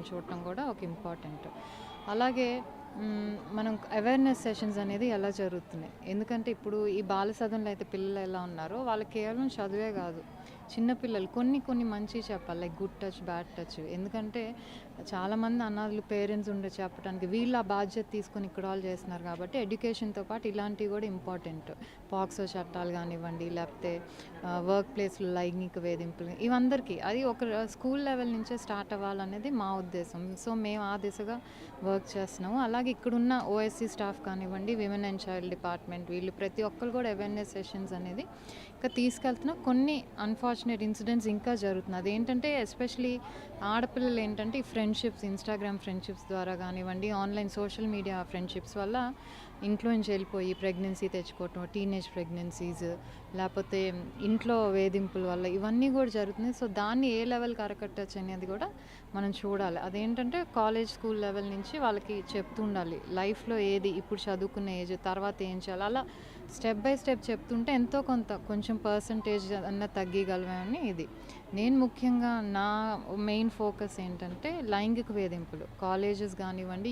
నేను చూడటం కూడా ఒక ఇంపార్టెంట్. అలాగే మనం అవేర్‌నెస్ సెషన్స్ అనేది ఎలా జరుగుతున్నాయి. ఎందుకంటే ఇప్పుడు ఈ బాల సదనంలో అయితే పిల్లలు ఎలా ఉన్నారో వాళ్ళకి కేవలం చదువే కాదు. చిన్న పిల్లలు కొన్ని మంచివి చెప్పాలి. Like good touch, bad touch. ఎందుకంటే చాలామంది అనాథలు పేరెంట్స్ ఉండి చెప్పడానికి వీళ్ళు ఆ బాధ్యత తీసుకొని ఇక్కడ వాళ్ళు చేస్తున్నారు కాబట్టి ఎడ్యుకేషన్‌తో పాటు ఇలాంటివి కూడా ఇంపార్టెంట్. పాక్సో చట్టాలు కానివ్వండి, లేకపోతే వర్క్ ప్లేస్‌లో లైంగిక వేధింపులు ఇవందరికీ అది ఒక స్కూల్ లెవెల్ నుంచే స్టార్ట్ అవ్వాలనేది మా ఉద్దేశం. సో, మేము ఆ దిశగా వర్క్ చేస్తున్నాము. అలాగే ఇక్కడున్న ఓఎస్సీ స్టాఫ్ కానివ్వండి, విమెన్ అండ్ చైల్డ్ డిపార్ట్మెంట్ వీళ్ళు ప్రతి ఒక్కరు కూడా అవేర్‌నెస్ సెషన్స్ అనేది ఇంకా తీసుకెళ్తున్నా. కొన్ని అన్‌ఫార్చునేట్ ఇన్సిడెంట్స్ ఇంకా జరుగుతున్నాయి. అదేంటంటే ఎస్పెషల్లీ ఆడపిల్లలు ఏంటంటే ఈ ఫ్రెండ్‌షిప్స్, ఇన్‌స్టాగ్రామ్ ఫ్రెండ్‌షిప్స్ ద్వారా కానివ్వండి, ఆన్‌లైన్ సోషల్ మీడియా ఫ్రెండ్‌షిప్స్ వల్ల ఇంట్లో నుంచి వెళ్ళిపోయి ప్రెగ్నెన్సీ తెచ్చుకోవటం, టీనేజ్ ప్రెగ్నెన్సీస్, లేకపోతే ఇంట్లో వేధింపుల వల్ల ఇవన్నీ కూడా జరుగుతున్నాయి. సో, దాన్ని ఏ లెవెల్‌కి అరికట్టొచ్చు అనేది కూడా మనం చూడాలి. అదేంటంటే కాలేజ్, స్కూల్ లెవెల్ నుంచి వాళ్ళకి చెప్తూ ఉండాలి. లైఫ్‌లో ఏది ఇప్పుడు చదువుకున్న ఏజ్, తర్వాత ఏం చేయాలి, అలా స్టెప్ బై స్టెప్ చెప్తుంటే ఎంతో కొంత కొంచెం పర్సంటేజ్ అన్నా తగ్గగలమని ఇది. నేను ముఖ్యంగా నా మెయిన్ ఫోకస్ ఏంటంటే లైంగిక వేధింపులు కాలేజెస్ కానివ్వండి,